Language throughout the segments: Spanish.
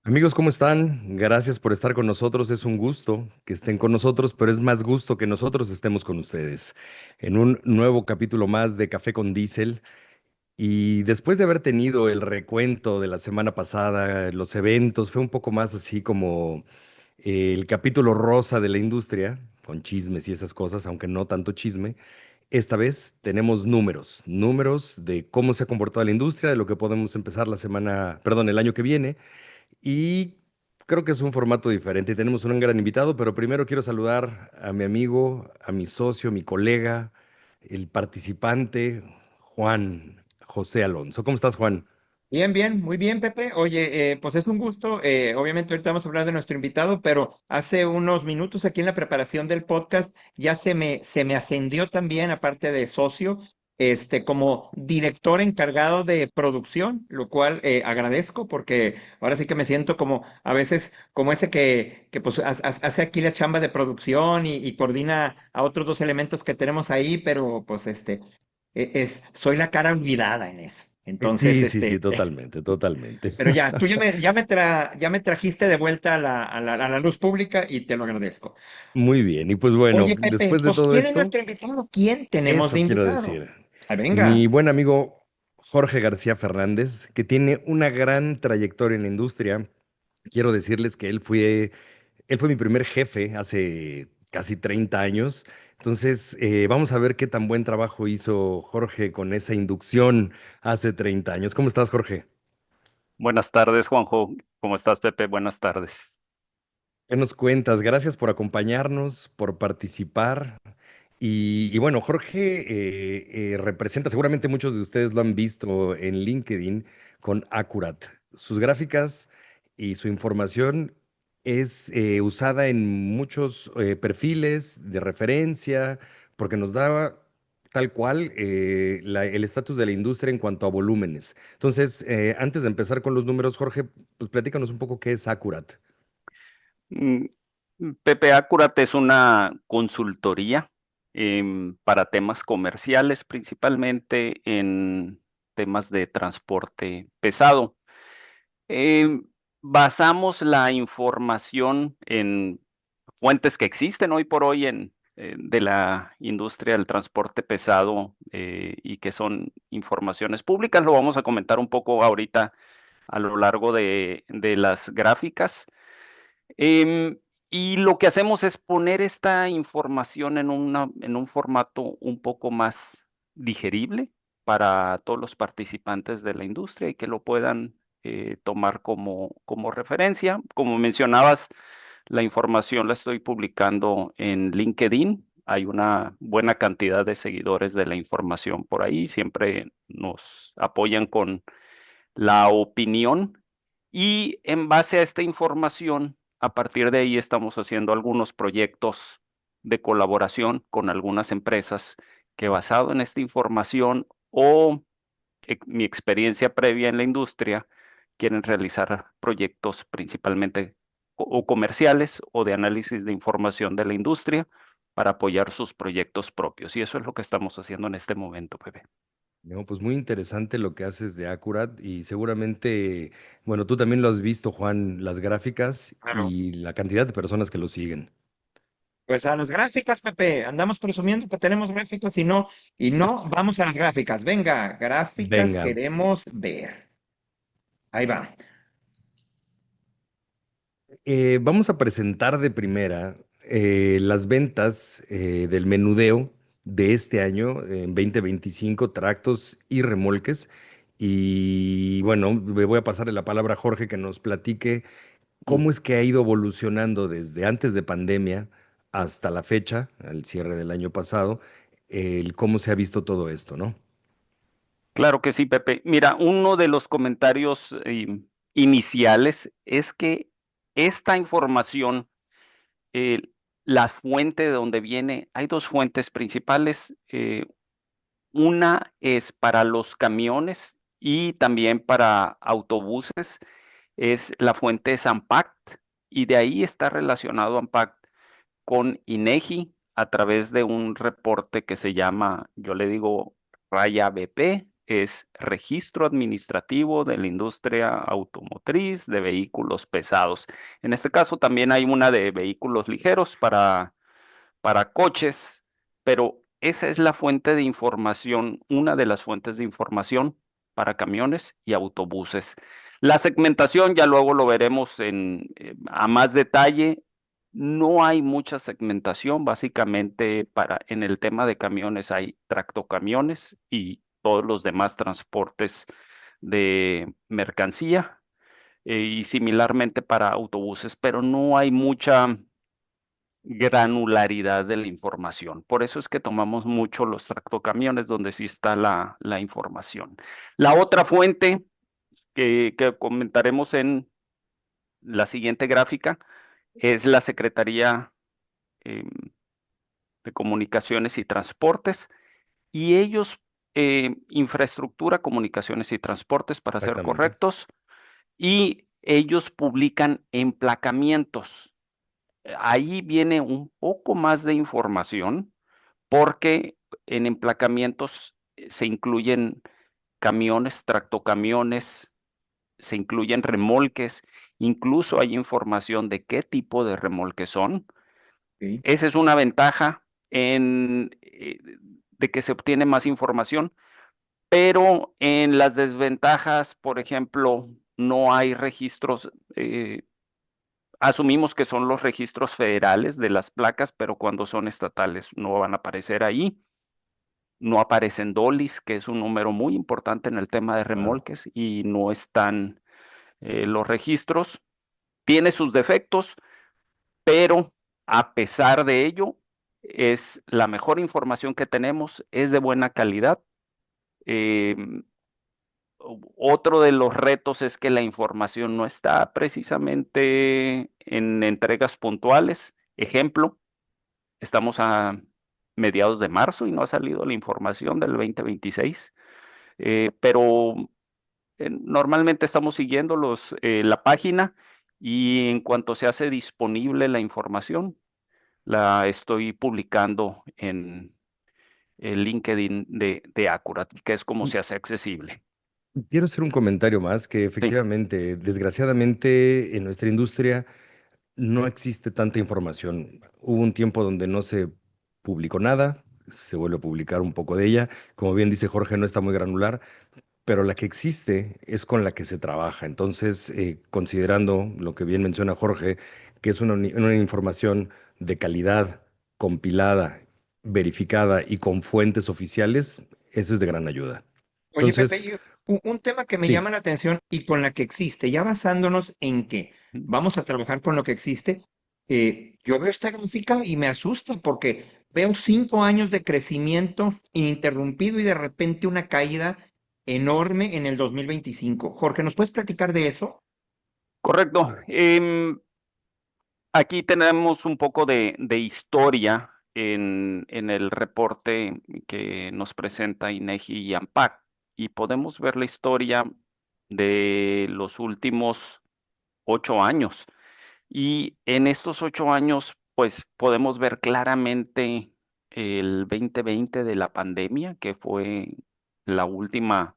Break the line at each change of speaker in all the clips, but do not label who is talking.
Amigos, ¿cómo están? Gracias por estar con nosotros. Es un gusto que estén con nosotros, pero es más gusto que nosotros estemos con ustedes en un nuevo capítulo más de Café con Diesel. Y después de haber tenido el recuento de la semana pasada, los eventos, fue un poco más así como el capítulo rosa de la industria, con chismes y esas cosas, aunque no tanto chisme. Esta vez tenemos números, números de cómo se ha comportado la industria, de lo que podemos empezar la semana, perdón, el año que viene. Y creo que es un formato diferente. Tenemos un gran invitado, pero primero quiero saludar a mi amigo, a mi socio, mi colega, el participante, Juan José Alonso. ¿Cómo estás, Juan?
Bien, bien, muy bien, Pepe. Oye, pues es un gusto. Obviamente ahorita vamos a hablar de nuestro invitado, pero hace unos minutos aquí en la preparación del podcast ya se me ascendió también, aparte de socio, como director encargado de producción, lo cual agradezco porque ahora sí que me siento como a veces como ese que pues hace aquí la chamba de producción y coordina a otros dos elementos que tenemos ahí, pero pues soy la cara olvidada en eso. Entonces,
Sí, sí, sí, totalmente, totalmente.
pero ya, tú ya me trajiste de vuelta a la luz pública y te lo agradezco.
Muy bien, y pues bueno,
Oye, Pepe,
después de
pues
todo
¿quién es
esto,
nuestro invitado? ¿Quién tenemos de
eso quiero
invitado?
decir.
Ah,
Mi
venga.
buen amigo Jorge García Fernández, que tiene una gran trayectoria en la industria, quiero decirles que él fue mi primer jefe hace casi 30 años. Entonces, vamos a ver qué tan buen trabajo hizo Jorge con esa inducción hace 30 años. ¿Cómo estás, Jorge?
Buenas tardes, Juanjo. ¿Cómo estás, Pepe? Buenas tardes.
¿Qué nos cuentas? Gracias por acompañarnos, por participar. Y bueno, Jorge representa, seguramente muchos de ustedes lo han visto en LinkedIn con Accurat. Sus gráficas y su información es usada en muchos perfiles de referencia porque nos da tal cual el estatus de la industria en cuanto a volúmenes. Entonces, antes de empezar con los números, Jorge, pues platícanos un poco qué es Accurat.
Mm, Pepe Accurat es una consultoría para temas comerciales, principalmente en temas de transporte pesado. Em, Basamos la información en fuentes que existen hoy por hoy de la industria del transporte pesado y que son informaciones públicas. Lo vamos a comentar un poco ahorita a lo largo de las gráficas. Em, y lo que hacemos es poner esta información en un formato un poco más digerible para todos los participantes de la industria y que lo puedan tomar como referencia. Como mencionabas, la información la estoy publicando en LinkedIn. Hay una buena cantidad de seguidores de la información por ahí. Siempre nos apoyan con la opinión y en base a esta información, a partir de ahí estamos haciendo algunos proyectos de colaboración con algunas empresas que basado en esta información o mi experiencia previa en la industria, quieren realizar proyectos principalmente o comerciales o de análisis de información de la industria para apoyar sus proyectos propios. Y eso es lo que estamos haciendo en este momento, Pepe.
No, pues muy interesante lo que haces de Accurat y seguramente, bueno, tú también lo has visto, Juan, las gráficas
Claro.
y la cantidad de personas que lo siguen.
Pues a las gráficas, Pepe. Andamos presumiendo que tenemos gráficas y no, vamos a las gráficas. Venga, gráficas
Venga,
queremos ver. Ahí va.
vamos a presentar de primera las ventas del menudeo de este año, en 2025, tractos y remolques. Y bueno, le voy a pasarle la palabra a Jorge que nos platique
Mm.
cómo es que ha ido evolucionando desde antes de pandemia hasta la fecha, al cierre del año pasado, el cómo se ha visto todo esto, ¿no?
Claro que sí, Pepe. Mira, uno de los comentarios iniciales es que esta información, eh, la fuente de donde viene, hay dos fuentes principales. Una es para los camiones y también para autobuses, es la fuente es AMPACT y de ahí está relacionado AMPACT con INEGI a través de un reporte que se llama, yo le digo, Raya BP. es registro administrativo de la industria automotriz de vehículos pesados. En este caso también hay una de vehículos ligeros para coches, pero esa es la fuente de información, una de las fuentes de información para camiones y autobuses. La segmentación, ya luego lo veremos a más detalle. No hay mucha segmentación, básicamente en el tema de camiones hay tractocamiones y todos los demás transportes de mercancía, y similarmente para autobuses, pero no hay mucha granularidad de la información. Por eso es que tomamos mucho los tractocamiones donde sí está la información. La otra fuente que comentaremos en la siguiente gráfica es la Secretaría eh, de Comunicaciones y Transportes, y ellos, infraestructura, comunicaciones y transportes, para ser
Exactamente.
correctos, y ellos publican emplacamientos. Ahí viene un poco más de información porque en emplacamientos se incluyen camiones, tractocamiones, se incluyen remolques, incluso hay información de qué tipo de remolques son.
Ok.
Esa es una ventaja de que se obtiene más información, pero en las desventajas, por ejemplo, no hay registros. Asumimos que son los registros federales de las placas, pero cuando son estatales no van a aparecer ahí. No aparecen DOLIs, que es un número muy importante en el tema de
Claro.
remolques, y no están los registros. Tiene sus defectos, pero a pesar de ello, es la mejor información que tenemos, es de buena calidad. Eh, Otro de los retos es que la información no está precisamente en entregas puntuales. Ejemplo, estamos a mediados de marzo y no ha salido la información del 2026, pero normalmente estamos siguiendo la página, y en cuanto se hace disponible la información, la estoy publicando en el LinkedIn de Accurat, que es como
Y
se hace accesible.
quiero hacer un comentario más que
Sí,
efectivamente, desgraciadamente, en nuestra industria no existe tanta información. Hubo un tiempo donde no se publicó nada, se vuelve a publicar un poco de ella. Como bien dice Jorge, no está muy granular, pero la que existe es con la que se trabaja. Entonces, considerando lo que bien menciona Jorge, que es una información de calidad, compilada, verificada y con fuentes oficiales, esa es de gran ayuda.
Oye, Pepe,
Entonces,
un tema que me
sí,
llama la atención y con la que existe, ya basándonos en que vamos a trabajar con lo que existe, yo veo esta gráfica y me asusta porque veo 5 años de crecimiento ininterrumpido y de repente una caída enorme en el 2025. Jorge, ¿nos puedes platicar de eso?
correcto. Aquí tenemos un poco de historia en el reporte que nos presenta INEGI y ANPAC, y podemos ver la historia de los últimos 8 años. Y en estos 8 años, pues podemos ver claramente el 2020 de la pandemia, que fue la última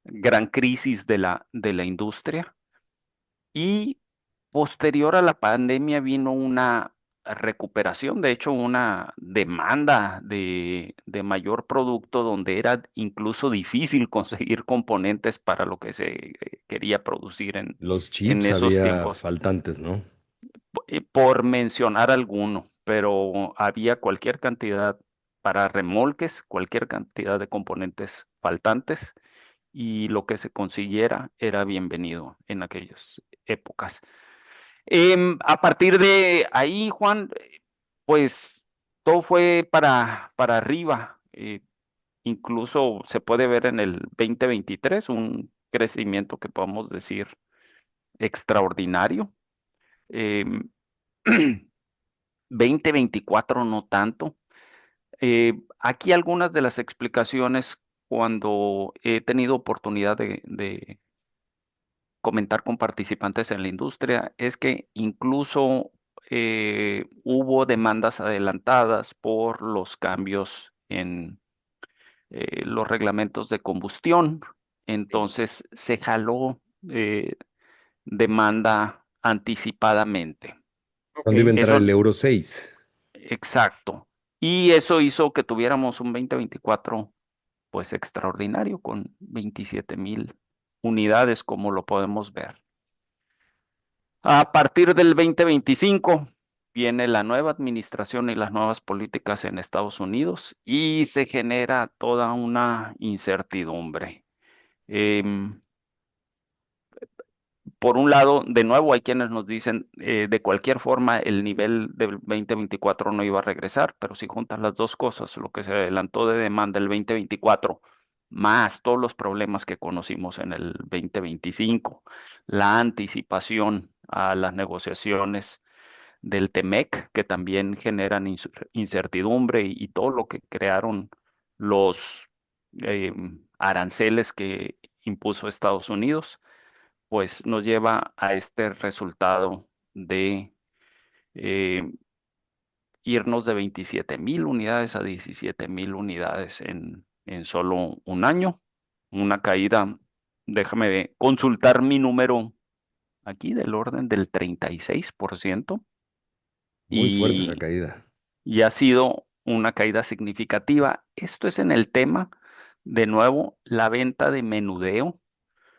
gran crisis de la industria. Y posterior a la pandemia vino una recuperación, de hecho, una demanda de mayor producto, donde era incluso difícil conseguir componentes para lo que se quería producir
los
en
chips
esos
había
tiempos.
faltantes, ¿no?
Por mencionar alguno, pero había cualquier cantidad para remolques, cualquier cantidad de componentes faltantes, y lo que se consiguiera era bienvenido en aquellas épocas. A partir de ahí, Juan, pues todo fue para arriba. Incluso se puede ver en el 2023 un crecimiento que podemos decir extraordinario. Em, 2024 no tanto. Aquí algunas de las explicaciones, cuando he tenido oportunidad de comentar con participantes en la industria, es que incluso hubo demandas adelantadas por los cambios los reglamentos de combustión.
Sí.
Entonces se jaló demanda anticipadamente.
Ok.
¿Cuándo iba a entrar
Eso,
el Euro 6?
exacto. Y eso hizo que tuviéramos un 2024 pues extraordinario con 27,000 unidades, como lo podemos ver. A partir del 2025 viene la nueva administración y las nuevas políticas en Estados Unidos y se genera toda una incertidumbre. Em, por un lado, de nuevo, hay quienes nos dicen, de cualquier forma, el nivel del 2024 no iba a regresar, pero si juntas las dos cosas, lo que se adelantó de demanda el 2024, más todos los problemas que conocimos en el 2025, la anticipación a las negociaciones del TEMEC, que también generan incertidumbre y todo lo que crearon los aranceles que impuso Estados Unidos, pues nos lleva a este resultado de eh, irnos de 27,000 unidades a 17,000 unidades en solo un año. Una caída, déjame consultar mi número aquí, del orden del 36%,
Muy fuerte esa
y,
caída.
y ha sido una caída significativa. Esto es en el tema, de nuevo, la venta de menudeo,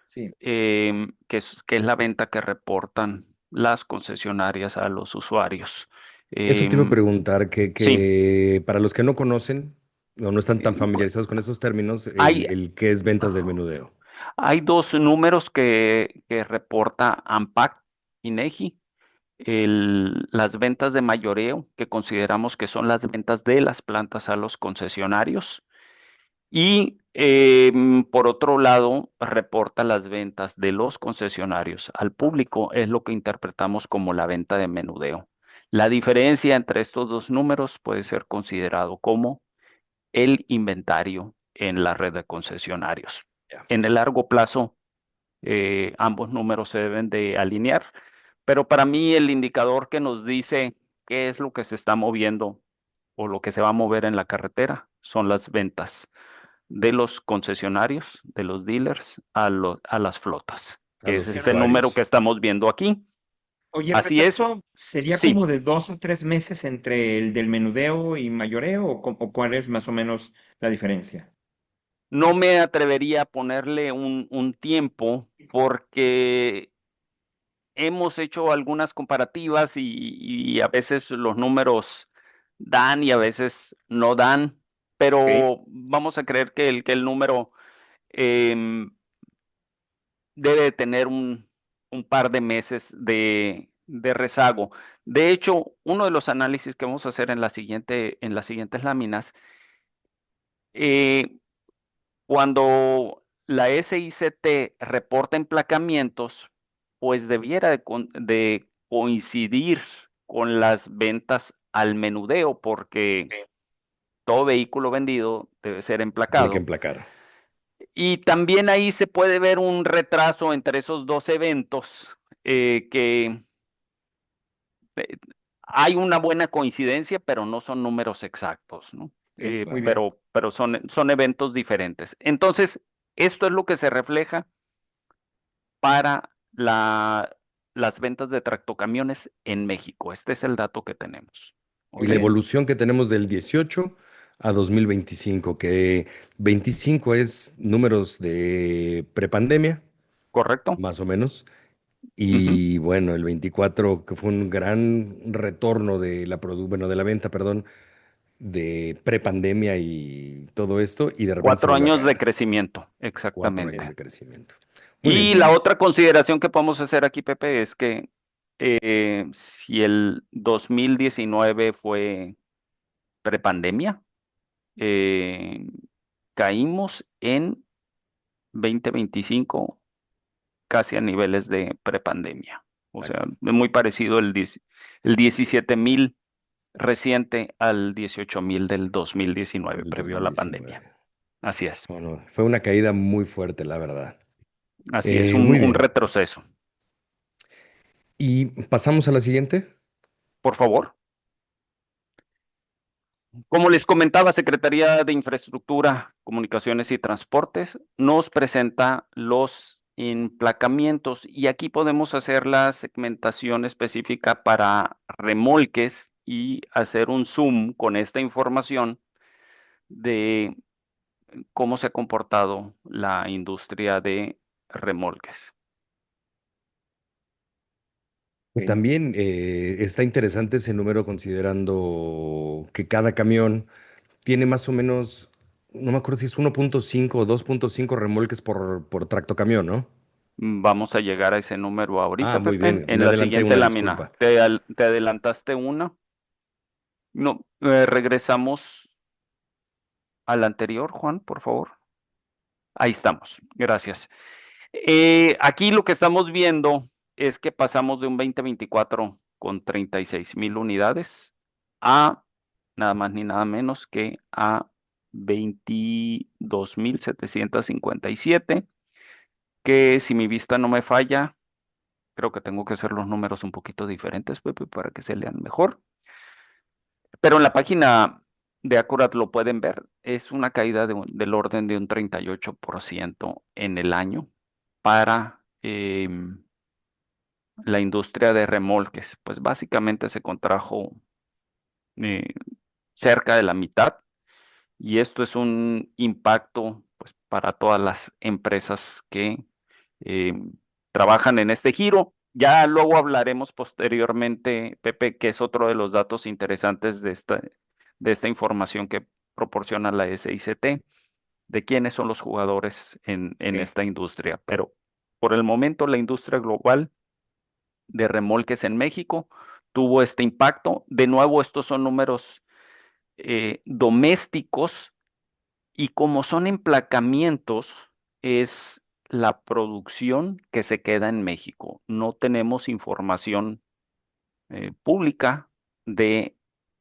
Sí.
que es la venta que reportan las concesionarias a los usuarios.
Eso te iba a
Em,
preguntar,
sí,
que para los que no conocen o no están tan
pues,
familiarizados con esos términos,
hay,
el qué es ventas del menudeo.
hay dos números que reporta ANPAC, INEGI. Las ventas de mayoreo, que consideramos que son las ventas de las plantas a los concesionarios. Y por otro lado, reporta las ventas de los concesionarios al público, es lo que interpretamos como la venta de menudeo. La diferencia entre estos dos números puede ser considerado como el inventario en la red de concesionarios.
Ya.
En el largo plazo, ambos números se deben de alinear, pero para mí el indicador que nos dice qué es lo que se está moviendo o lo que se va a mover en la carretera son las ventas de los concesionarios, de los dealers, a las flotas,
A
que es
los
este número que
usuarios.
estamos viendo aquí.
Oye, ¿el
Así es,
retraso sería como
sí,
de 2 o 3 meses entre el del menudeo y mayoreo o cuál es más o menos la diferencia?
no me atrevería a ponerle un tiempo porque hemos hecho algunas comparativas y a veces los números dan y a veces no dan,
Ok.
pero vamos a creer que el número em, debe de tener un par de meses de rezago. De hecho, uno de los análisis que vamos a hacer en las siguientes láminas, eh, cuando la SICT reporta emplacamientos, pues debiera de coincidir con las ventas al menudeo, porque
Ok.
todo vehículo vendido debe ser
Tiene que
emplacado.
emplacar.
Y también ahí se puede ver un retraso entre esos dos eventos, que eh, hay una buena coincidencia, pero no son números exactos, ¿no?
Ok, muy
Vale.
bien.
Pero son eventos diferentes. Entonces, esto es lo que se refleja para las ventas de tractocamiones en México. Este es el dato que tenemos.
Y
¿Ok?
la
Bien.
evolución que tenemos del 18 a 2025, que 25 es números de prepandemia,
¿Correcto?
más o menos.
Ujú.
Y bueno, el 24 que fue un gran retorno de bueno, de la venta, perdón, de prepandemia y todo esto, y de repente se
Cuatro
volvió a
años de
caer.
crecimiento,
4 años
exactamente.
de crecimiento. Muy
Y
bien.
la
Bien.
otra consideración que podemos hacer aquí, Pepe, es que si el 2019 fue prepandemia, eh, caímos en 2025 casi a niveles de prepandemia. O sea,
Exacto.
es muy parecido el 17,000 reciente al 18,000 del 2019,
El
previo a la pandemia.
2019.
Así es,
Bueno, fue una caída muy fuerte, la verdad.
así es, un,
Muy
un
bien.
retroceso.
Y pasamos a la siguiente.
Por favor. Como les comentaba, Secretaría de Infraestructura, Comunicaciones y Transportes nos presenta los emplacamientos y aquí podemos hacer la segmentación específica para remolques y hacer un zoom con esta información de cómo se ha comportado la industria de remolques.
Ok.
También está interesante ese número considerando que cada camión tiene más o menos, no me acuerdo si es 1.5 o 2.5 remolques por tractocamión, ¿no?
Vamos a llegar a ese número
Ah,
ahorita,
muy
Pepe,
bien,
en
me
la
adelanté
siguiente
una
lámina.
disculpa.
Te adelantaste una. No, regresamos a la anterior, Juan, por favor. Ahí estamos, gracias. Aquí lo que estamos viendo es que pasamos de un 2024 con 36,000 unidades a nada más ni nada menos que a 22,757, que si mi vista no me falla, creo que tengo que hacer los números un poquito diferentes, Pepe, para que se lean mejor. Pero en la página de Accurat lo pueden ver, es una caída del orden de un 38% en el año para la industria de remolques. Pues básicamente se contrajo eh, cerca de la mitad y esto es un impacto pues, para todas las empresas que eh, trabajan en este giro. Ya luego hablaremos posteriormente, Pepe, que es otro de los datos interesantes de esta información que proporciona la SICT, de quiénes son los jugadores en
Ok.
esta industria. Pero por el momento la industria global de remolques en México tuvo este impacto. De nuevo, estos son números domésticos y como son emplacamientos, es la producción que se queda en México. No tenemos información pública de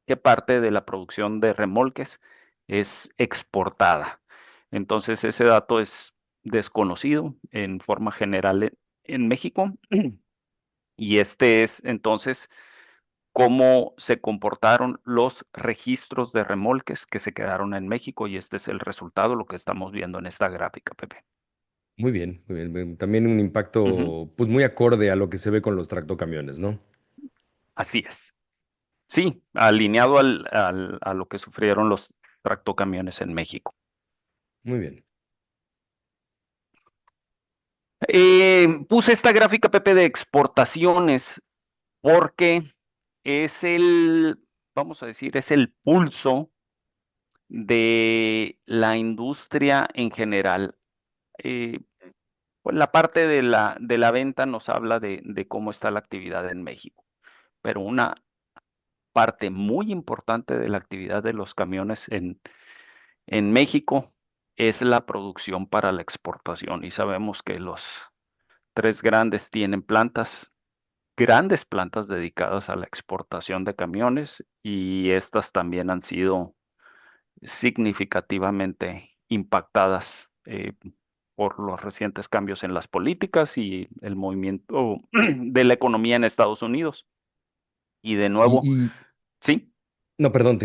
qué parte de la producción de remolques es exportada. Entonces, ese dato es desconocido en forma general en México. Y este es entonces cómo se comportaron los registros de remolques que se quedaron en México y este es el resultado, lo que estamos viendo en esta gráfica, Pepe.
Muy bien, muy bien, bien. También un
Ujú.
impacto pues muy acorde a lo que se ve con los tractocamiones, ¿no?
Así es. Sí, alineado a lo que sufrieron los tractocamiones en México.
Muy bien.
Puse esta gráfica, Pepe, de exportaciones porque es vamos a decir, es el pulso de la industria en general. Eh, pues la parte de la venta nos habla de cómo está la actividad en México, pero una parte muy importante de la actividad de los camiones en México es la producción para la exportación y sabemos que los tres grandes tienen grandes plantas dedicadas a la exportación de camiones y estas también han sido significativamente impactadas por los recientes cambios en las políticas y el movimiento de la economía en Estados Unidos. Y de nuevo,
Y,
sí,
no, perdón,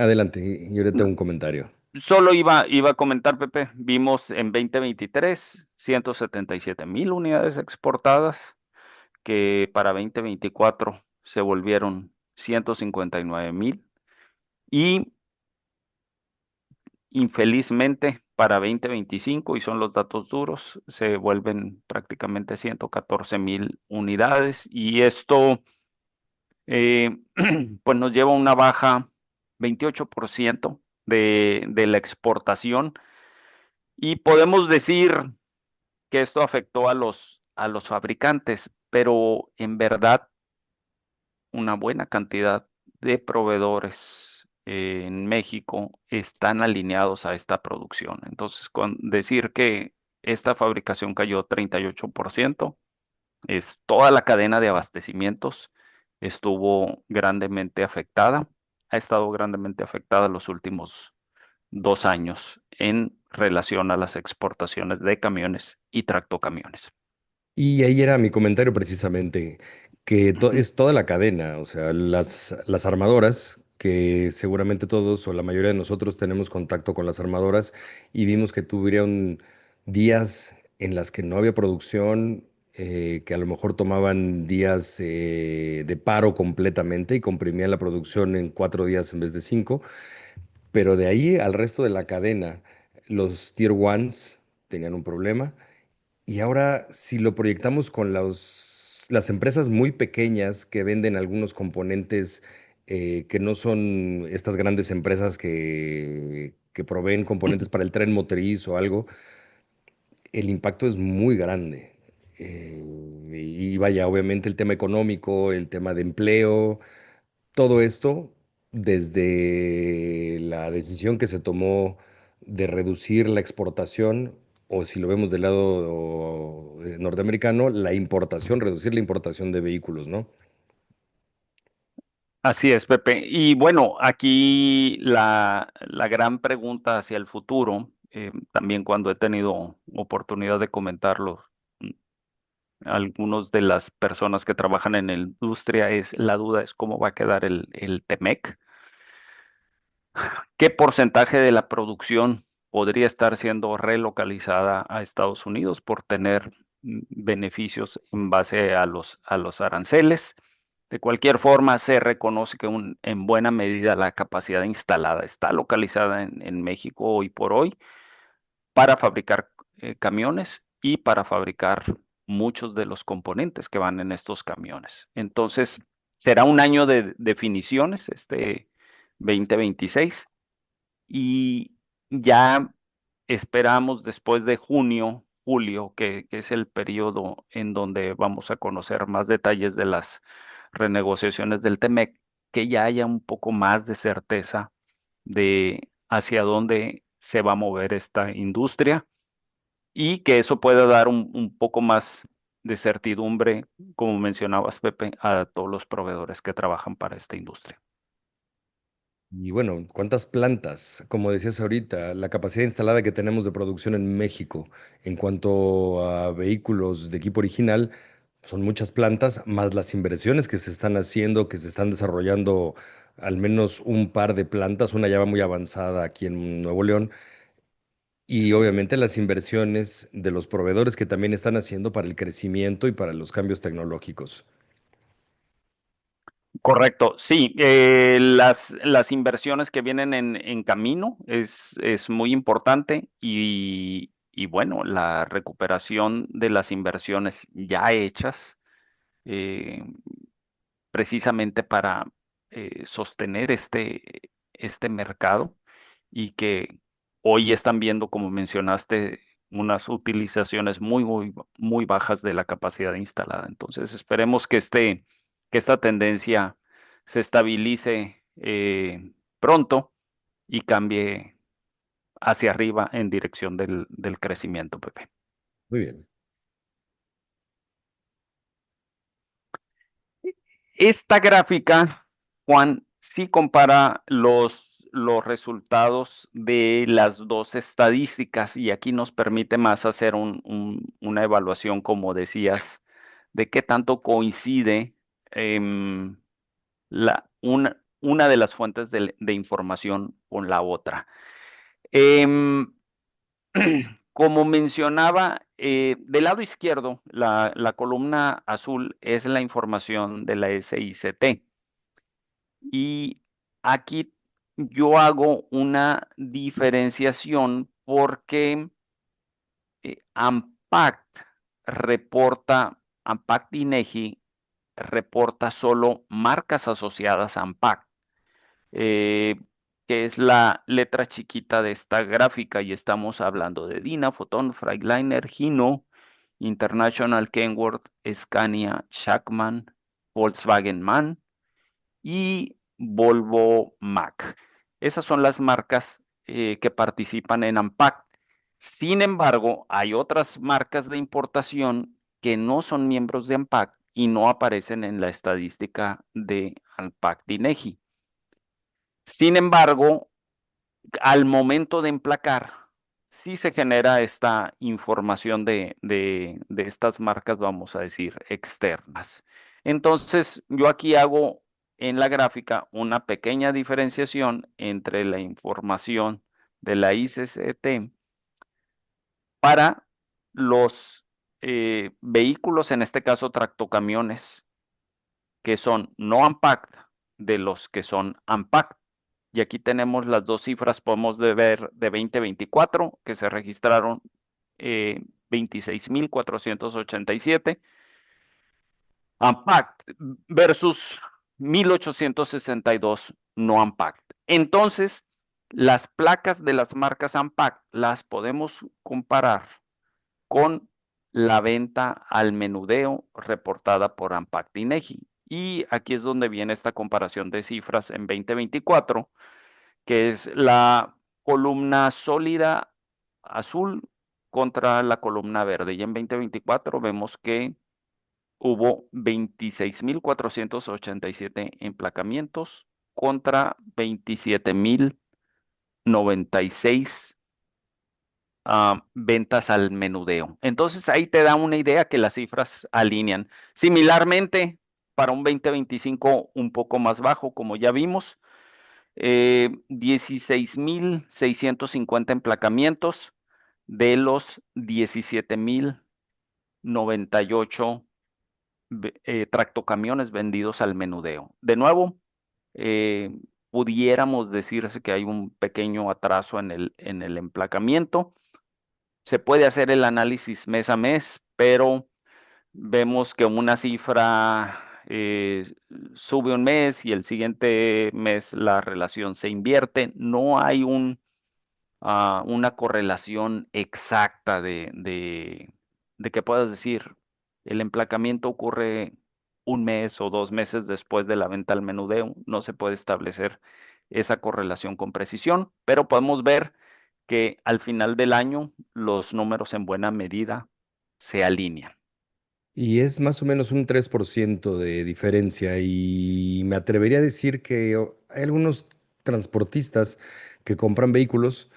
adelante, y ahorita tengo un comentario.
solo iba a comentar, Pepe, vimos en 2023 177,000 unidades exportadas, que para 2024 se volvieron 159,000 y infelizmente, para 2025, y son los datos duros, se vuelven prácticamente 114,000 unidades y esto eh, pues nos lleva a una baja 28% de la exportación y podemos decir que esto afectó a los fabricantes, pero en verdad una buena cantidad de proveedores en México están alineados a esta producción. Entonces, con decir que esta fabricación cayó 38%, es toda la cadena de abastecimientos estuvo grandemente afectada, ha estado grandemente afectada los últimos 2 años en relación a las exportaciones de camiones y tractocamiones.
Y ahí era mi comentario precisamente, que
Ujú,
es toda la cadena, o sea, las armadoras que seguramente todos o la mayoría de nosotros tenemos contacto con las armadoras y vimos que tuvieron días en las que no había producción, que a lo mejor tomaban días de paro completamente y comprimían la producción en 4 días en vez de 5, pero de ahí al resto de la cadena, los Tier Ones tenían un problema. Y ahora, si lo proyectamos con las empresas muy pequeñas que venden algunos componentes que no son estas grandes empresas que proveen componentes para el tren motriz o algo, el impacto es muy grande. Y vaya, obviamente el tema económico, el tema de empleo, todo esto desde la decisión que se tomó de reducir la exportación, o si lo vemos del lado norteamericano, la importación, reducir la importación de vehículos, ¿no?
Así es, Pepe. Y bueno, aquí la gran pregunta hacia el futuro, también cuando he tenido oportunidad de comentarlo, mm, algunos de las personas que trabajan en la industria, la duda es cómo va a quedar el Temec. ¿Qué porcentaje de la producción podría estar siendo relocalizada a Estados Unidos por tener beneficios en base a los aranceles? De cualquier forma, se reconoce que en buena medida la capacidad instalada está localizada en México hoy por hoy para fabricar camiones y para fabricar muchos de los componentes que van en estos camiones. Entonces, será un año de definiciones, este 2026, y ya esperamos después de junio, julio, que es el periodo en donde vamos a conocer más detalles de las renegociaciones del TEMEC, que ya haya un poco más de certeza de hacia dónde se va a mover esta industria y que eso pueda dar un poco más de certidumbre, como mencionabas, Pepe, a todos los proveedores que trabajan para esta industria.
Y bueno, ¿cuántas plantas? Como decías ahorita, la capacidad instalada que tenemos de producción en México en cuanto a vehículos de equipo original, son muchas plantas, más las inversiones que se están haciendo, que se están desarrollando al menos un par de plantas, una ya va muy avanzada aquí en Nuevo León, y obviamente las inversiones de los proveedores que también están haciendo para el crecimiento y para los cambios tecnológicos.
Correcto, sí, las inversiones que vienen en camino es muy importante y bueno, la recuperación de las inversiones ya hechas eh, precisamente para sostener este mercado y que hoy están viendo, como mencionaste, unas utilizaciones muy bajas de la capacidad instalada. Entonces, esperemos que esta tendencia se estabilice pronto y cambie hacia arriba en dirección del crecimiento, Pepe.
Muy bien.
Esta gráfica, Juan, sí compara los resultados de las dos estadísticas y aquí nos permite más hacer una evaluación, como decías, de qué tanto coincide em, una de las fuentes de información con la otra. Em, Como mencionaba, del lado izquierdo, la columna azul es la información de la SICT. Y aquí yo hago una diferenciación porque ANPACT ANPACT INEGI reporta solo marcas asociadas a ANPACT, eh, que es la letra chiquita de esta gráfica, y estamos hablando de Dina, Foton, Freightliner, Hino, International Kenworth, Scania, Shackman, Volkswagen MAN y Volvo Mac. Esas son las marcas que participan en ANPACT. Sin embargo, hay otras marcas de importación que no son miembros de ANPACT y no aparecen en la estadística de ANPACT INEGI. Sin embargo, al momento de emplacar, sí se genera esta información de estas marcas, vamos a decir, externas. Entonces, yo aquí hago en la gráfica una pequeña diferenciación entre la información de la ICCT para los vehículos, en este caso tractocamiones, que son no unpacked, de los que son unpacked. Y aquí tenemos las dos cifras, podemos ver de 2024, que se registraron 26,487 unpacked versus 1,862 no unpacked. Entonces, las placas de las marcas unpacked las podemos comparar con la venta al menudeo reportada por Unpacked INEGI. Y aquí es donde viene esta comparación de cifras en 2024, que es la columna sólida azul contra la columna verde. Y en 2024 vemos que hubo 26,487 emplacamientos contra 27,096 ventas al menudeo. Entonces ahí te da una idea que las cifras alinean. Similarmente, para un 2025 un poco más bajo, como ya vimos, 16,650 emplacamientos de los 17,098 tractocamiones vendidos al menudeo. De nuevo, pudiéramos decirse que hay un pequeño atraso en el emplacamiento. Se puede hacer el análisis mes a mes, pero vemos que una cifra sube un mes y el siguiente mes la relación se invierte. No hay una correlación exacta de que puedas decir el emplacamiento ocurre un mes o 2 meses después de la venta al menudeo. No se puede establecer esa correlación con precisión, pero podemos ver que al final del año los números en buena medida se alinean.
Y es más o menos un 3% de diferencia y me atrevería a decir que hay algunos transportistas que compran vehículos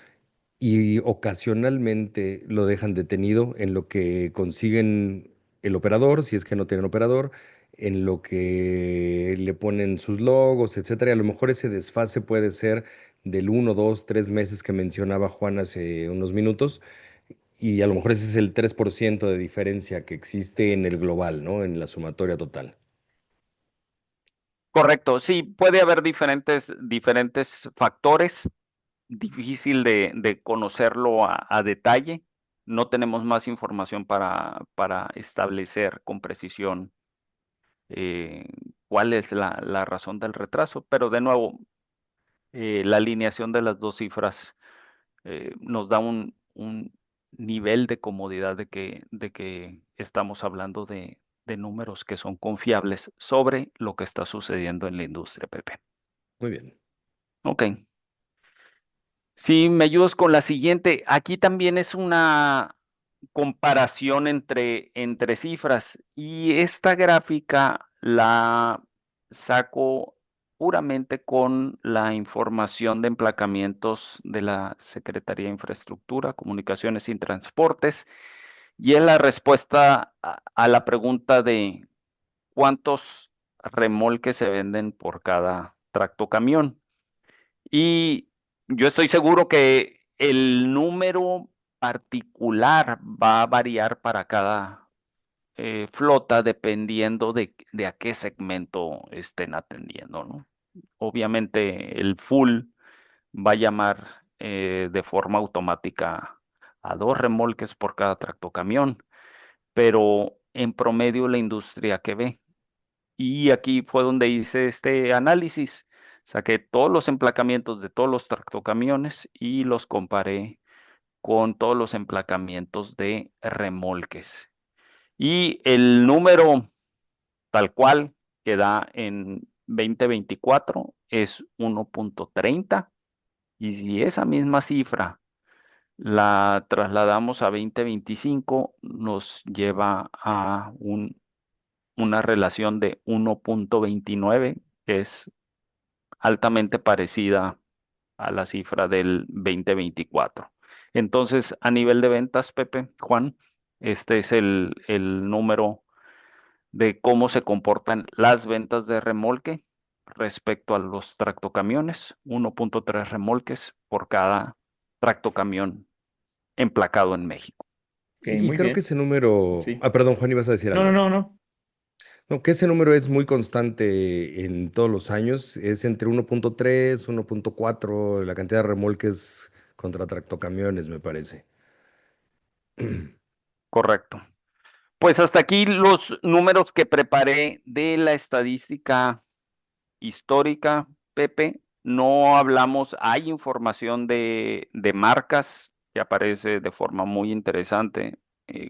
y ocasionalmente lo dejan detenido en lo que consiguen el operador, si es que no tienen operador, en lo que le ponen sus logos, etcétera. Y a lo mejor ese desfase puede ser del 1, 2, 3 meses que mencionaba Juan hace unos minutos, y a lo mejor ese es el 3% de diferencia que existe en el global, ¿no? En la sumatoria total.
Correcto, sí, puede haber diferentes factores, difícil de conocerlo a detalle. No tenemos más información para establecer con precisión eh, cuál es la razón del retraso, pero de nuevo, la alineación de las dos cifras nos da un nivel de comodidad de que estamos hablando de números que son confiables sobre lo que está sucediendo en la industria, Pepe.
Muy bien.
Ok. Si me ayudas con la siguiente, aquí también es una comparación entre cifras y esta gráfica la saco puramente con la información de emplacamientos de la Secretaría de Infraestructura, Comunicaciones y Transportes, y es la respuesta a la pregunta de cuántos remolques se venden por cada tractocamión. Y yo estoy seguro que el número particular va a variar para cada flota dependiendo de a qué segmento estén atendiendo, ¿no? Obviamente el full va a llamar de forma automática a 2 remolques por cada tractocamión, pero en promedio la industria que ve. Y aquí fue donde hice este análisis. Saqué todos los emplacamientos de todos los tractocamiones y los comparé con todos los emplacamientos de remolques. Y el número tal cual que da en 2024 es 1,30. Y si esa misma cifra la trasladamos a 2025, nos lleva a una relación de 1,29, que es altamente parecida a la cifra del 2024. Entonces, a nivel de ventas, Pepe, Juan, este es el número de cómo se comportan las ventas de remolque respecto a los tractocamiones, 1.3 remolques por cada tractocamión emplacado en México.
Ok,
Y
muy
creo que
bien.
ese número,
Sí.
perdón, Juan, ibas a decir
No, no,
algo.
no, no.
No, que ese número es muy constante en todos los años, es entre 1.3, 1.4, la cantidad de remolques contra tractocamiones, me parece.
Correcto. Pues hasta aquí los números que preparé de la estadística histórica, Pepe. No hablamos, hay información de marcas que aparece de forma muy interesante,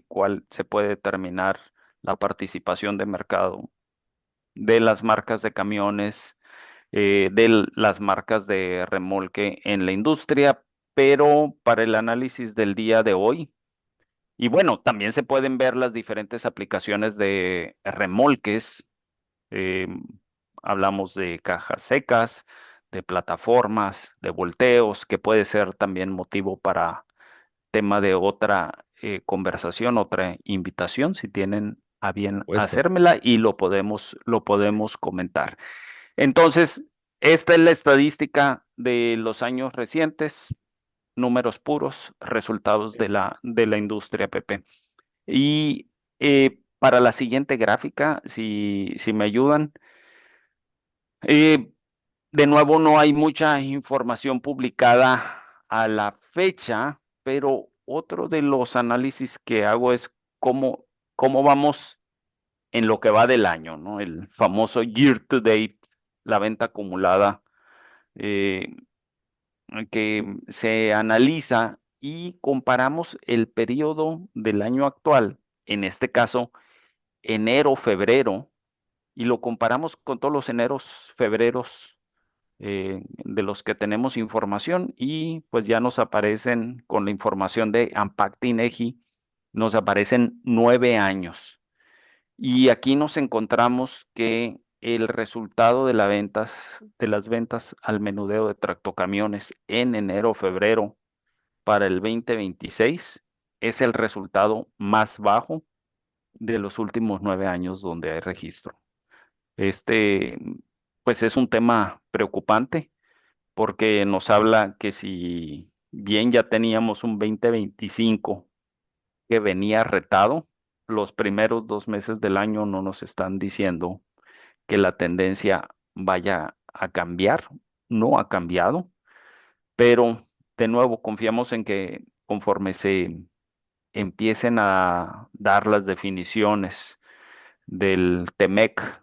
cuál se puede determinar la participación de mercado de las marcas de camiones, de las marcas de remolque en la industria, pero para el análisis del día de hoy, y bueno, también se pueden ver las diferentes aplicaciones de remolques. eh, Hablamos de cajas secas, de plataformas, de volteos, que puede ser también motivo para tema de otra conversación, otra invitación, si tienen a bien
Puesto.
hacérmela y lo podemos comentar. Entonces, esta es la estadística de los años recientes, números puros, resultados de la industria, Pepe. Y para la siguiente gráfica, si me ayudan, eh, de nuevo no hay mucha información publicada a la fecha, pero otro de los análisis que hago es cómo vamos en lo que va del año, ¿no? El famoso year to date, la venta acumulada, eh, que se analiza y comparamos el periodo del año actual, en este caso enero, febrero, y lo comparamos con todos los eneros, febreros de los que tenemos información y pues ya nos aparecen con la información de ANPAC INEGI, nos aparecen 9 años. Y aquí nos encontramos que el resultado de las ventas al menudeo de tractocamiones en enero, febrero para el 2026 es el resultado más bajo de los últimos 9 años donde hay registro. Este, pues es un tema preocupante porque nos habla que si bien ya teníamos un 2025 que venía retado, los primeros 2 meses del año no nos están diciendo que la tendencia vaya a cambiar, no ha cambiado, pero de nuevo confiamos en que conforme se empiecen a dar las definiciones del TEMEC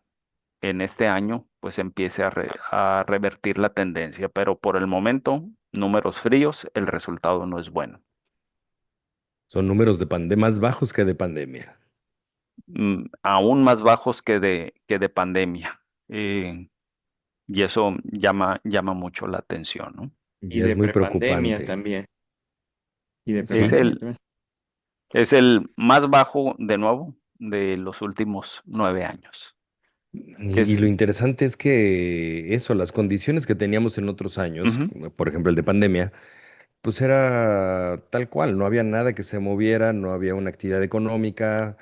en este año, pues empiece a revertir la tendencia. Pero por el momento, números fríos, el resultado no es bueno.
Son números de más bajos que de pandemia.
Aún más bajos que de pandemia. Y eso llama mucho la atención, ¿no?
Y
Ya es
de
muy
prepandemia
preocupante.
también. Y de
Es
Sí,
prepandemia
el,
también.
es el más bajo, de nuevo, de los últimos 9 años. Que
y
es,
lo interesante es que eso, las condiciones que teníamos en otros años,
Ujú.
como por ejemplo el de pandemia, pues era tal cual, no había nada que se moviera, no había una actividad económica,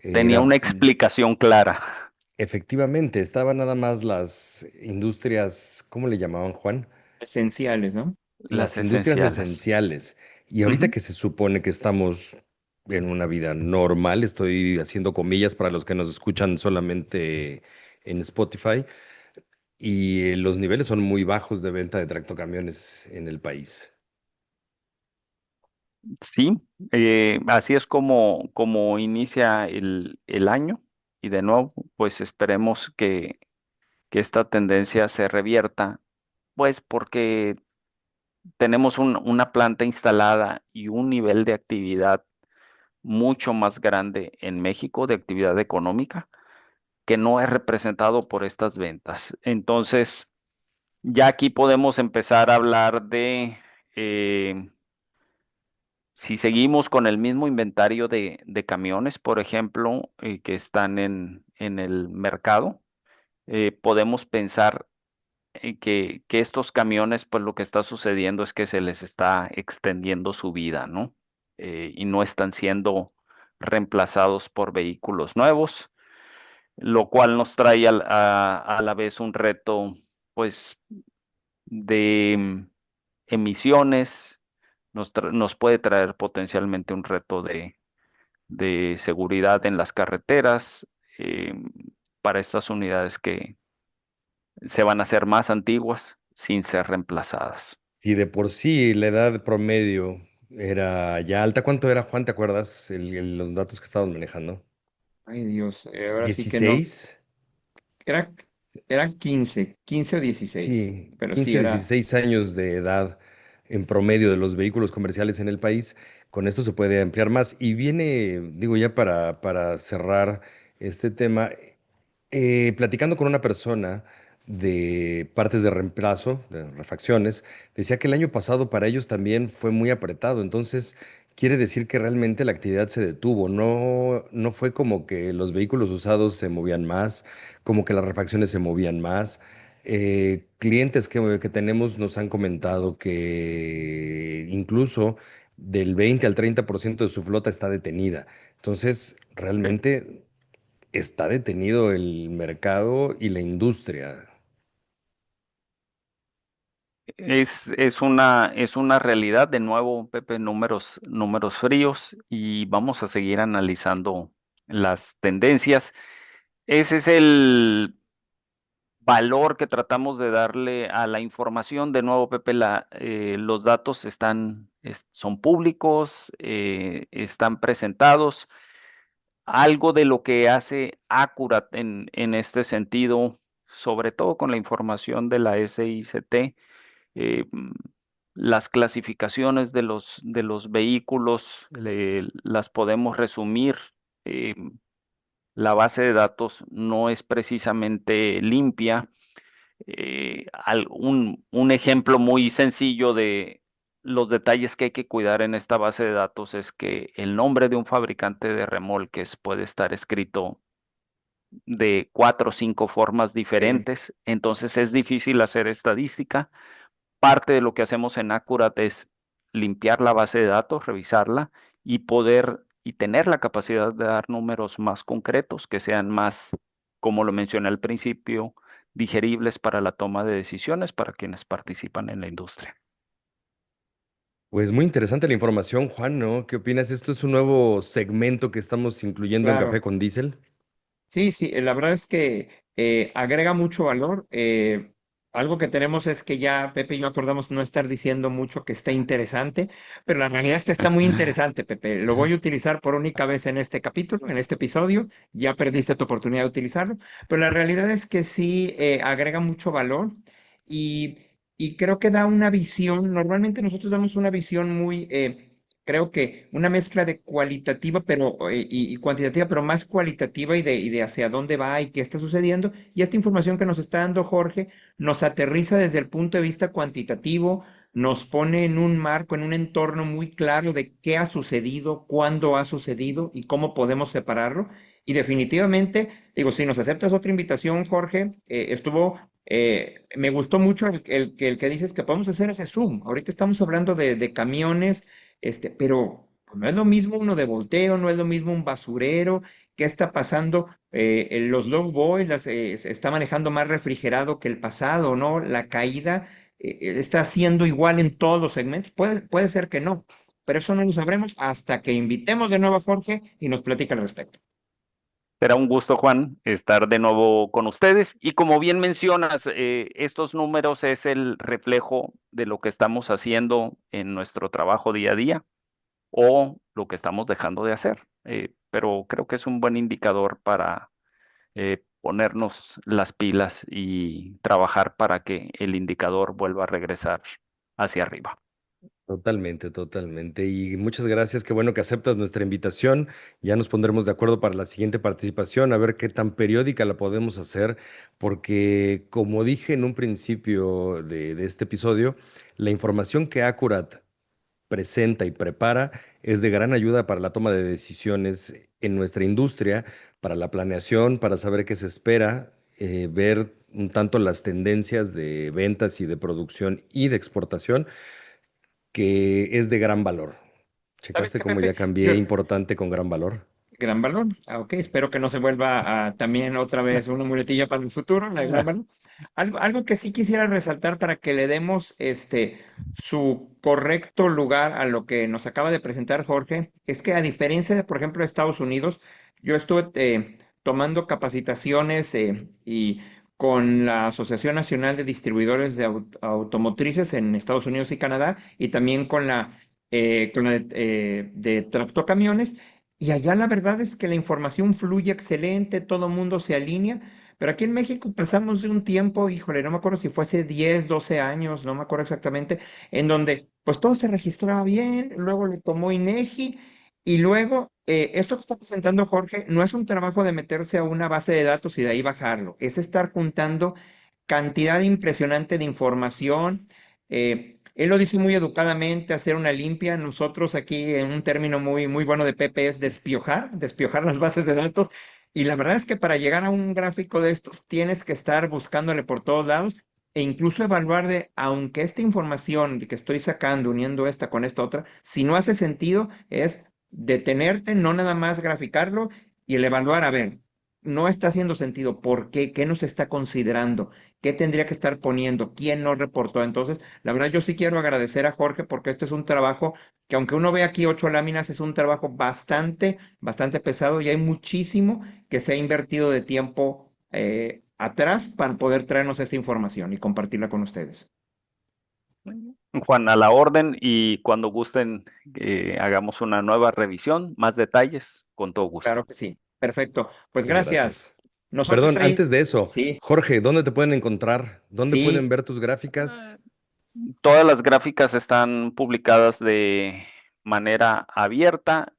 Tenía
era
una explicación clara.
efectivamente, estaban nada más las industrias, ¿cómo le llamaban, Juan?
Esenciales, ¿no?
Las
Las industrias
esenciales.
esenciales. Y ahorita
Ujú.
que se supone que estamos en una vida normal, estoy haciendo comillas para los que nos escuchan solamente en Spotify, y los niveles son muy bajos de venta de tractocamiones en el país.
Sí, así es como inicia el año y de nuevo, pues esperemos que esta tendencia se revierta, pues porque tenemos una planta instalada y un nivel de actividad mucho más grande en México, de actividad económica, que no es representado por estas ventas. Entonces, ya aquí podemos empezar a hablar de... eh, si seguimos con el mismo inventario de camiones, por ejemplo, que están en el mercado, podemos pensar que estos camiones, pues lo que está sucediendo es que se les está extendiendo su vida, ¿no? Y no están siendo reemplazados por vehículos nuevos. lo cual nos trae a la vez un reto, pues, de emisiones, nos puede traer potencialmente un reto de seguridad en las carreteras eh, para estas unidades que se van a hacer más antiguas sin ser reemplazadas.
Y de por sí la edad promedio era ya alta. ¿Cuánto era, Juan? ¿Te acuerdas los datos que estábamos manejando?
Ay, Dios, ahora sí que no.
16.
Era, eran 15 o 16,
Sí,
pero sí
15 o
era.
16 años de edad en promedio de los vehículos comerciales en el país. Con esto se puede ampliar más. Y viene, digo ya para cerrar este tema, platicando con una persona de partes de reemplazo, de refacciones, decía que el año pasado para ellos también fue muy apretado. Entonces, quiere decir que realmente la actividad se detuvo. No fue como que los vehículos usados se movían más, como que las refacciones se movían más. Clientes que tenemos nos han comentado que incluso del 20 al 30% de su flota está detenida. Entonces, realmente está detenido el mercado y la industria.
Es una realidad, de nuevo, Pepe, números fríos y vamos a seguir analizando las tendencias. Ese es el valor que tratamos de darle a la información. De nuevo, Pepe, los datos son públicos, están presentados. Algo de lo que hace Accurat en este sentido, sobre todo con la información de la SICT, eh, mm, las clasificaciones de los vehículos las podemos resumir. eh, la base de datos no es precisamente limpia. Un ejemplo muy sencillo de los detalles que hay que cuidar en esta base de datos es que el nombre de un fabricante de remolques puede estar escrito de 4 o 5 formas
eh,
diferentes, entonces es difícil hacer estadística. Parte de lo que hacemos en Accurat es limpiar la base de datos, revisarla y tener la capacidad de dar números más concretos, que sean más, como lo mencioné al principio, digeribles para la toma de decisiones para quienes participan en la industria.
Pues muy interesante la información, Juan, ¿no? ¿Qué opinas? Esto es un nuevo segmento que estamos incluyendo en Café
claro.
con Diesel.
Sí, sí, la verdad es que agrega mucho valor. Algo que tenemos es que ya Pepe y yo acordamos no estar diciendo mucho que esté interesante, pero la realidad es que está muy interesante, Pepe. Lo voy a utilizar por única vez en este capítulo, en este episodio. Ya perdiste tu oportunidad de utilizarlo, pero la realidad es que sí agrega mucho valor y, y creo que da una visión. Normalmente nosotros damos una visión muy, creo que una mezcla de cualitativa y cuantitativa, pero más cualitativa y de hacia dónde va y qué está sucediendo. Y esta información que nos está dando Jorge nos aterriza desde el punto de vista cuantitativo, nos pone en un marco, en un entorno muy claro de qué ha sucedido, cuándo ha sucedido y cómo podemos separarlo. Y definitivamente, digo, si nos aceptas otra invitación, Jorge, me gustó mucho el que dices que podemos hacer ese zoom. Ahorita estamos hablando de camiones pero pues, no es lo mismo uno de volteo, no es lo mismo un basurero. ¿Qué está pasando? En los low boys se está manejando más refrigerado que el pasado, ¿no? La caída está siendo igual en todos los segmentos. Puede ser que no, pero eso no lo sabremos hasta que invitemos de nuevo a Jorge y nos platique al respecto.
Será un gusto, Juan, estar de nuevo con ustedes. Y como bien mencionas, estos números es el reflejo de lo que estamos haciendo en nuestro trabajo día a día o lo que estamos dejando de hacer. Pero creo que es un buen indicador para ponernos las pilas y trabajar para que el indicador vuelva a regresar hacia arriba.
Totalmente, totalmente. Y muchas gracias. Qué bueno que aceptas nuestra invitación. Ya nos pondremos de acuerdo para la siguiente participación, a ver qué tan periódica la podemos hacer, porque como dije en un principio de este episodio, la información que Accurat presenta y prepara es de gran ayuda para la toma de decisiones en nuestra industria, para la planeación, para saber qué se espera, ver un tanto las tendencias de ventas y de producción y de exportación, que es de gran valor.
¿Sabes
¿Checaste
qué,
cómo
Pepe?
ya cambié
Yo,
importante con gran valor?
gran valor. Ok, espero que no se vuelva también otra vez una muletilla para el futuro, la de gran valor. Algo que sí quisiera resaltar para que le demos su correcto lugar a lo que nos acaba de presentar Jorge, es que a diferencia de, por ejemplo, Estados Unidos, yo estuve tomando capacitaciones y con la Asociación Nacional de Distribuidores de Automotrices en Estados Unidos y Canadá, y también con la de tractocamiones. Y allá la verdad es que la información fluye excelente, todo el mundo se alinea, pero aquí en México pasamos de un tiempo, híjole, no me acuerdo si fue hace 10, 12 años, no me acuerdo exactamente, en donde pues todo se registraba bien, luego lo tomó INEGI y luego esto que está presentando Jorge no es un trabajo de meterse a una base de datos y de ahí bajarlo, es estar juntando cantidad impresionante de información. Él lo dice muy educadamente, hacer una limpia. Nosotros aquí, en un término muy, muy bueno de Pepe, es despiojar las bases de datos. Y la verdad es que para llegar a un gráfico de estos tienes que estar buscándole por todos lados e incluso evaluar aunque esta información que estoy sacando, uniendo esta con esta otra, si no hace sentido, es detenerte, no nada más graficarlo y el evaluar, a ver, no está haciendo sentido, ¿por qué? ¿Qué nos está considerando? ¿Qué tendría que estar poniendo? ¿Quién no reportó? Entonces, la verdad, yo sí quiero agradecer a Jorge porque este es un trabajo que, aunque uno ve aquí 8 láminas, es un trabajo bastante, bastante pesado y hay muchísimo que se ha invertido de tiempo atrás para poder traernos esta información y compartirla con ustedes.
Juan, a la orden y cuando gusten hagamos una nueva revisión, más detalles, con todo gusto.
Claro que sí. Perfecto. Pues
Muchas
gracias.
gracias.
Nosotros
Perdón,
ahí,
antes de eso,
sí,
Jorge, ¿dónde te pueden encontrar? ¿Dónde pueden
sí.
ver tus gráficas?
Todas las gráficas están publicadas de manera abierta,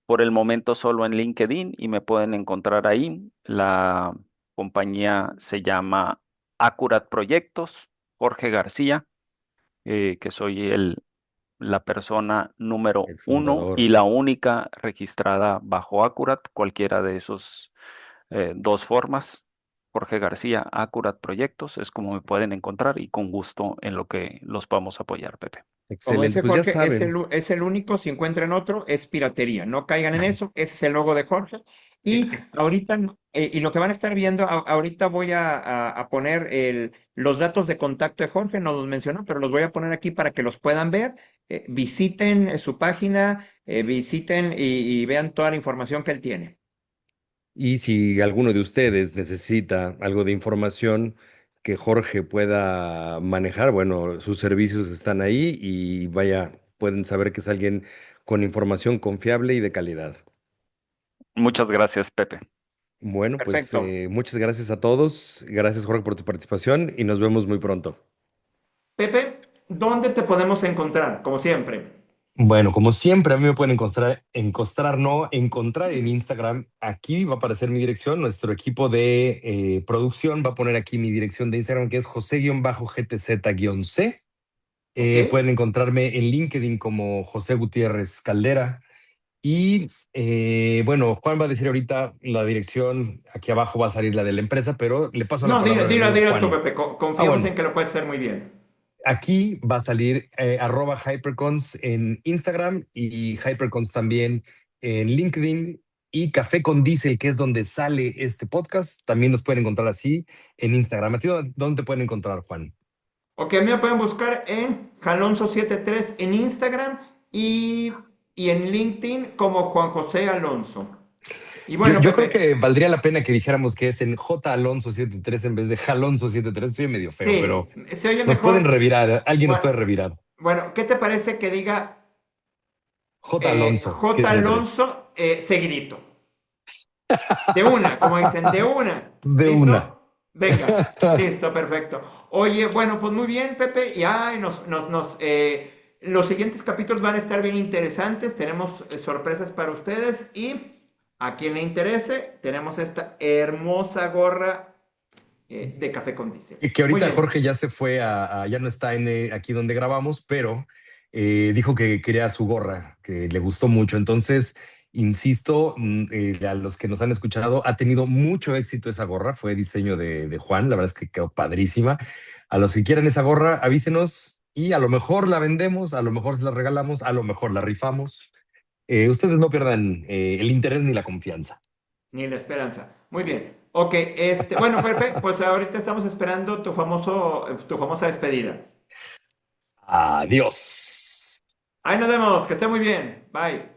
por el momento solo en LinkedIn y me pueden encontrar ahí. La compañía se llama Accurat Proyectos, Jorge García, que soy la persona número
El
1 y
fundador.
la única registrada bajo Accurat, cualquiera de esos dos formas. Jorge García, Accurat Proyectos, es como me pueden encontrar y con gusto en lo que los podamos apoyar, Pepe.
Como
Excelente,
dice
pues ya
Jorge, es el,
saben.
es el único, si encuentran otro, es piratería. No caigan en eso, ese es el logo de Jorge. Y ahorita, y lo que van a estar viendo, ahorita voy a poner los datos de contacto de Jorge, no los mencionó, pero los voy a poner aquí para que los puedan ver. Visiten su página, visiten y vean toda la información que él tiene.
Y si alguno de ustedes necesita algo de información que Jorge pueda manejar, bueno, sus servicios están ahí y vaya, pueden saber que es alguien con información confiable y de calidad.
Muchas gracias, Pepe.
Bueno, pues
Perfecto.
muchas gracias a todos. Gracias, Jorge, por tu participación y nos vemos muy pronto.
Pepe, ¿dónde te podemos encontrar? Como siempre.
Bueno, como siempre, a mí me pueden encontrar en Instagram. Aquí va a aparecer mi dirección. Nuestro equipo de producción va a poner aquí mi dirección de Instagram, que es José-GTZ-C.
¿Ok?
Pueden encontrarme en LinkedIn como José Gutiérrez Caldera. Y bueno, Juan va a decir ahorita la dirección. Aquí abajo va a salir la de la empresa, pero le paso la
No,
palabra a mi amigo
dilo tú,
Juan.
Pepe.
Ah,
Confiamos en
bueno.
que lo puedes hacer muy bien.
Aquí va a salir @hypercons en Instagram y Hypercons también en LinkedIn y Café con Diesel, que es donde sale este podcast. También nos pueden encontrar así en Instagram. ¿A ti dónde te pueden encontrar, Juan?
Ok, a mí me pueden buscar en Jalonso73 en Instagram y en LinkedIn como Juan José Alonso. Y
Yo,
bueno,
yo creo
Pepe,
que valdría la pena que dijéramos que es en J Alonso 73 en vez de Jalonso 73. Estoy medio feo,
sí,
pero
se oye
nos pueden
mejor.
revirar. Alguien nos
Bueno,
puede revirar.
bueno, ¿qué te parece que diga
J Alonso
J
73.
Alonso seguidito? De una, como dicen, de una.
De una.
¿Listo? Venga, listo, perfecto. Oye, bueno, pues muy bien, Pepe. Y ay, los siguientes capítulos van a estar bien interesantes. Tenemos sorpresas para ustedes. Y a quien le interese, tenemos esta hermosa gorra de café con diésel.
Que
Muy
ahorita
bien.
Jorge ya se fue ya no está aquí donde grabamos, pero dijo que quería su gorra, que le gustó mucho. Entonces, insisto, a los que nos han escuchado, ha tenido mucho éxito esa gorra. Fue diseño de Juan, la verdad es que quedó padrísima. A los que quieran esa gorra, avísenos y a lo mejor la vendemos, a lo mejor se la regalamos, a lo mejor la rifamos. ustedes no pierdan el interés ni la confianza.
Ni la esperanza. Muy bien. Ok, bueno, Pepe, pues ahorita estamos esperando tu famosa despedida.
Adiós.
Ahí nos vemos, que esté muy bien. Bye.